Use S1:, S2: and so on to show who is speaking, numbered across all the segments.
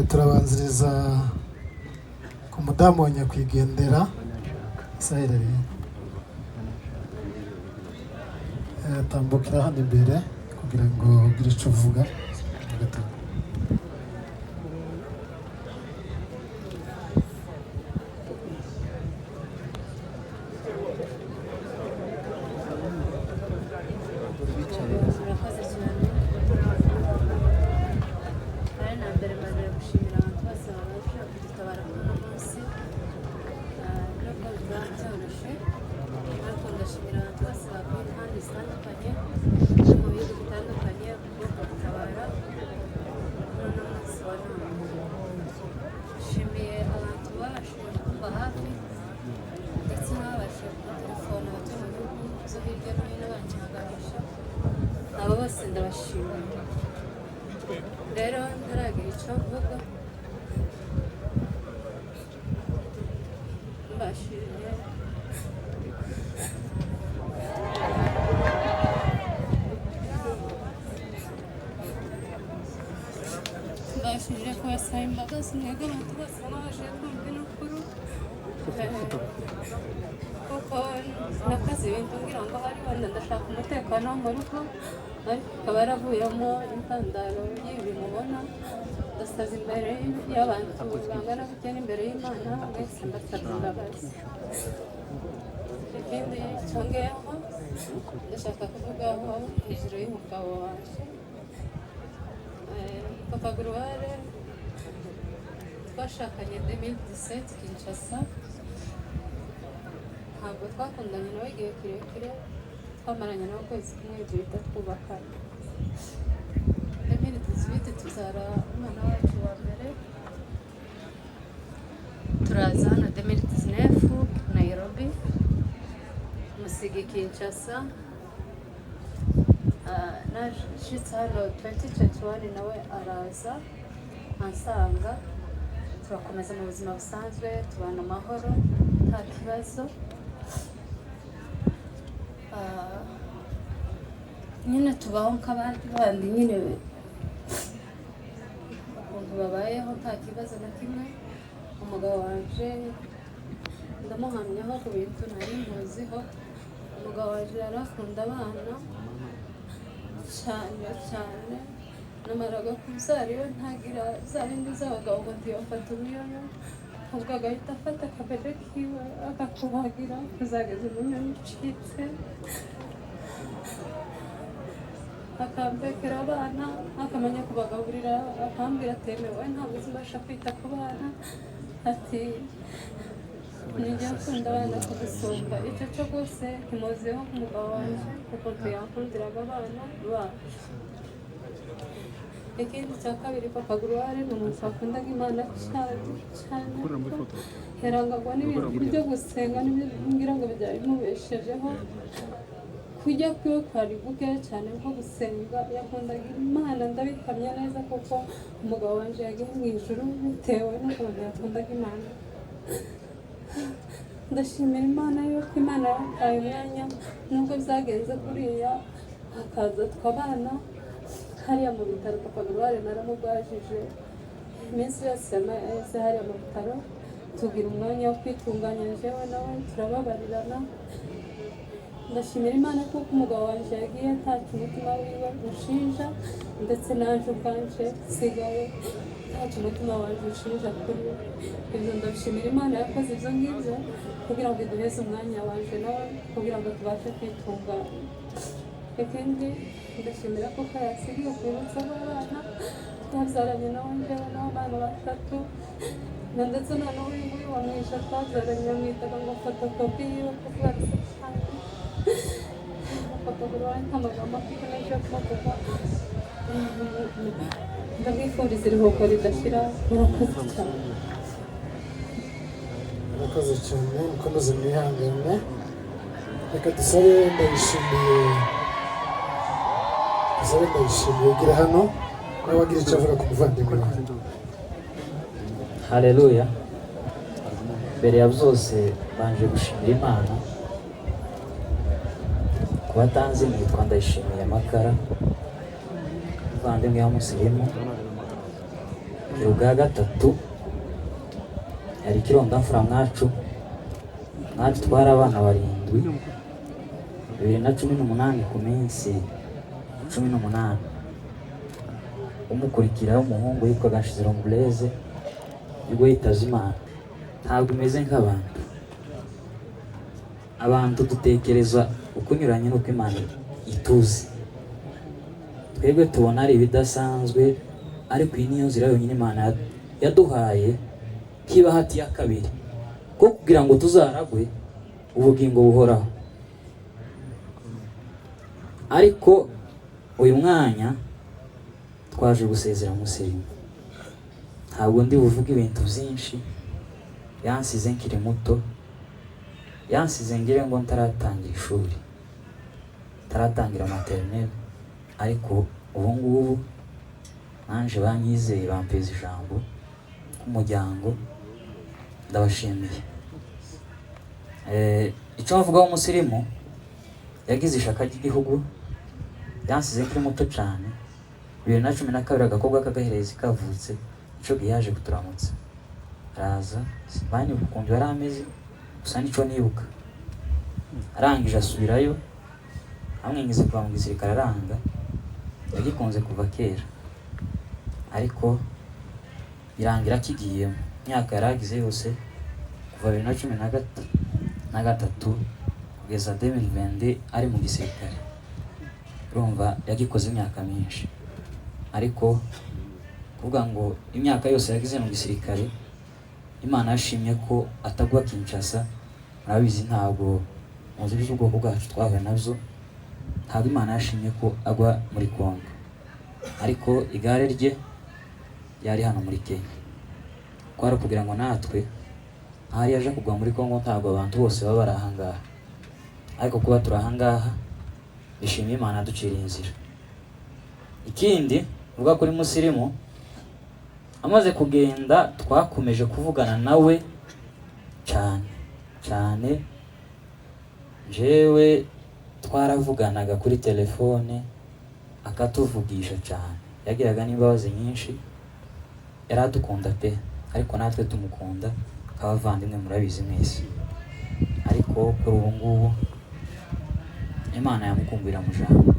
S1: turabanziriza ku mudamu wa nyakwigendera Sahereye tambukira hano imbere kugira ngo ugire icyo uvuga.
S2: Rero ntaragira icyo mvuga mbashije kubasaba imbabazi mwebwe abantu bose baje kumva inukuru kuko nakaze ibintu ngira ngo hari wenda ndashaka umutekano wo mu rugo ariko akaba yaravuyemo intandaro y'ibi mubona ndasaza imbere y'abantu bangana gutya n'imbere y'Imana mwese mbasabye imbabazi. Ikindi cyongeyeho ndashaka kuvugaho hejuru y'umugabo waje Papa Gloire twashakanye 2017 Kinshasa, ntabwo twakundanye nawe igihe kirekire, twamaranye nawe ukwezi kumwe duhita twubakana. 2018 tuzara umwana wacu wa mbere, turaza hano 2019 Nairobi, musigi Kinshasa. Nashitse hano 2021 nawe araza ansanga, turakomeza mu buzima busanzwe, tubana amahoro nta kibazo. Nyine tubaho nk'abandi bandi nyine ukuntu babayeho nta kibazo na kimwe. Umugabo wanje ndamuhamyaho ku bintu nari muziho. Umugabo wanje yarakunda abana cyane cyane, namaraga kubyara iyo ntagira za bindi z'abagabo ngo ntiyafata umuyonyo, ubwo agahita afata akabebe kiwe agakubagira kuzageza umuyonyo ucitse, akambekera abana, akamenya kubagaburira, akambwira atemewe ntabwo uzibasha kwita ku bana, ati nijya akunda abana kugusumba. Icyo cyo rwose ntimuziho umugabo wanjye ukuntu yakundiraga abana bacu. Ikindi cya kabiri, Papa Gloire ni umuntu wakundaga Imana cyane cyane, yarangagwa n'ibintu byo gusenga nibyo ngo byari bimubeshejeho. Kujya kwiwe kwari guke cyane nko gusenga, yakundaga Imana ndabihamya neza kuko umugabo wanjye yagiye mu ijuru bitewe n'ukuntu yakundaga Imana. Ndashimira Imana yuko Imana yampaye umwanya nubwo byagenze kuriya, hakaza tukabana hariya mu bitaro. Papa Gloire naramubwajije iminsi yose yamaze hariya mu bitaro, tugira umwanya wo kwitunganya njyewe nawe turababarirana. Ndashimira Imana kuko umugabo wanjye yagiye ntacyo umutima wiwe ushinja, ndetse naje ubwanje nsigaye ntacyo umutima wanjye ushinja kuri we. Ibyo ndabishimira Imana yakoze ibyo ngibyo kugira ngo iduheze umwanya wanje nawe kugira ngo tubashe kwitunganya. Ikindi ndashimira kuko yasigiye kwibutsa abana twabyaranye nawe njyewe n'abana batatu, na ndetse na n'uyu nguyu wamwisha twabyaranye amwitaga ngo fotokopi yiwe kuko yarase cyane. Papa Gloire nta magambo afite menshi yo kumuvuga, ndamwifuriza iruhuko ridashira. Murakoze cyane.
S1: Murakoze cyane, mukomeze mwihangane. Reka dusabe Ndayishimiye, gira hano nawe wagira icyo avuga ku muvandimwe wawe.
S3: Haleluya. Mbere ya byose banje gushimira Imana kuba atanze. Nitwa Ndayishimiye Amakara, muvandimwe wa Musirimu. uburuhukiro bwa gatatu yari Kirondamfura mwacu twari abana 7 2018 ku minsi 18 umukurikira w'umuhungu yitwaga Nshiziro Blaise ubwo yitaze Imana. Ntabwo umeze abantu dutekereza ukunyuranye n'uko Imana ituzi. Twebwe tubona ari ibidasanzwe, ariko iyi niyo nzira yonyine Imana yaduhaye k'ibahati ya kabiri ko kugira ngo tuzaragwe ubugingo buhoraho. Ariko uyu mwanya twaje gusezera Musirimu. Ntabwo ndi buvuge ibintu byinshi, yansize nkiri muto, yansize ngire ngo ntaratangira ishuri, ntaratangira maternelle, ariko ubu ngubu nanje banyizeye bampeza ijambo k'umuryango, ndabashimiye. Icyo mvuga w'umusirimu yagize ishaka ry'igihugu, yansize nkiri muto cyane. 2012 agakobwa k'agaherezi kavutse, ico giyaje kuturamutsa araza, simbanye ukuntu yari ameze, gusa nico nibuka. Arangije asubirayo, amwengize kuva mu gisirikare aranga, yagikunze kuva kera, ariko birangira kigiye myaka yaragize yose kuva 2013 kugeza 2020 ari mu gisirikare. Urumva yagikoze imyaka myinshi, ariko kuvuga ngo imyaka yose yagize mu gisirikare, Imana yashimye ko atagwa Kinshasa. Murabizi ntabwo muzi by'ubwoko bwacu twahuye nabyo, ntabwo Imana yashimye ko agwa muri Kongo, ariko igare rye yari hano muri Kenya. Kwari kugira ngo natwe ahari yaje kugwa muri Kongo ntabwo abantu bose baba bari ahangaha, ariko kuba turi ahangaha bishimiye Imana yaduciriye inzira. Ikindi uvuga kuri Musirimu, amaze kugenda twakomeje kuvugana nawe cyane. Jewe twaravuganaga kuri telefone akatuvugisha cyane, yagiraga n'imbabazi nyinshi, yaradukunda pe, ariko natwe tumukunda nk'abavandimwe, murabizi mwese. Ariko kuri ubu ngubu Imana yamukumbira mu jambo,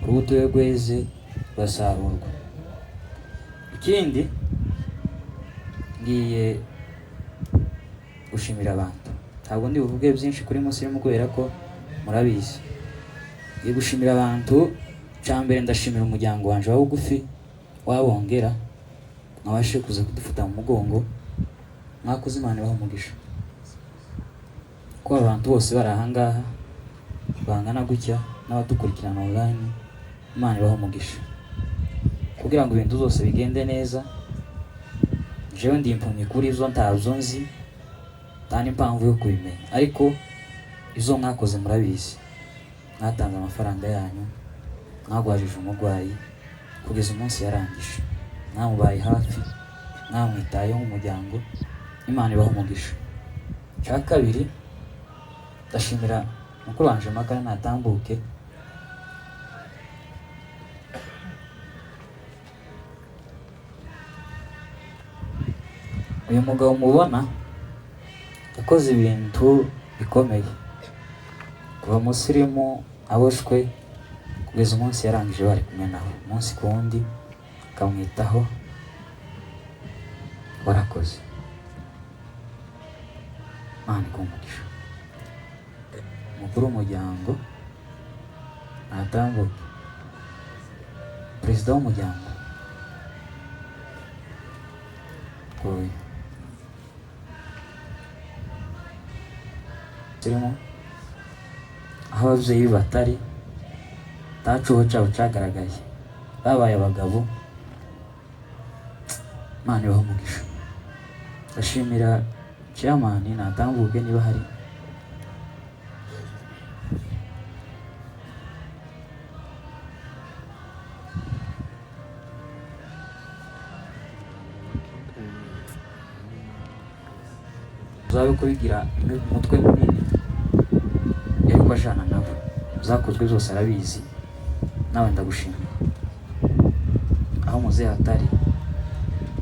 S3: urubuto rwe rweze rurasarurwa. Ikindi ngiye gushimira abantu, ntabwo ndi buvuge byinshi kuri Musirimu kubera ko murabizi. Ngiye gushimira abantu. Cyambere ndashimira umuryango wanje wa bugufi wabongera, mwabashe kuza kudufata mu mugongo, mwakoze, Imana ibahe umugisha. Ko abantu bose bari ahangaha bangana gutya n'abadukurikirana online, Imana ibahe umugisha. Kugira ngo ibintu zose bigende neza, jewe ndi impumyi kuri izo ntazo nzi, nta n'impamvu yo kubimenya, ariko izo mwakoze murabizi. Mwatanze amafaranga yanyu, mwagwajije umurwayi kugeza umunsi yarangije, mwamubaye hafi, mwamwitayeho nk'umuryango, Imana ibahe umugisha. Cya kabiri ndashimira mukuru wanje Magara natambuke, uyu mugabo mubona yakoze ibintu bikomeye, kuva Musirimu aboshwe kugeza umunsi yarangije bari kumwe nawe, umunsi ku wundi akamwitaho. Warakoze, Imana iguhe umugisha. Umukuru w'umuryango natambuke, perezida w'umuryango Musirimu, aho ababyeyi batari, ntacuho cyabo cyagaragaye, babaye abagabo. Imana ibahe umugisha. Ndashimira chairman natambuke niba hari, uzabe kubigira umutwe munini, ariko ajana nabo zakozwe zose arabizi. Nawe ndagushimira, aho muze hatari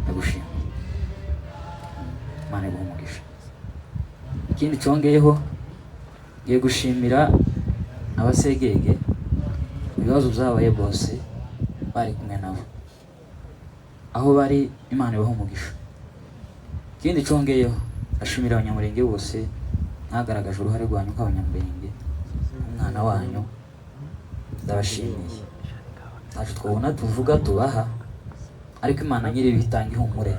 S3: ndagushimira. Imana iguhe umugisha. Ikindi congeyeho ngiye gushimira abasegege ibibazo byabaye bose bari kumwe nabo aho bari, Imana ibahe umugisha. Ikindi congeyeho ashimira abanyamurenge bose mwagaragaje uruhare rwanyu nk'abanyamurenge, umwana wanyu ndabashimiye. Ntacyo twabona tuvuga tubaha, ariko Imana nyiri bitanga ihumure,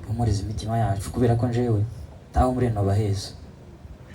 S3: ihumuriza imitima yacu, kubera ko njewe ntaho muri no baheza.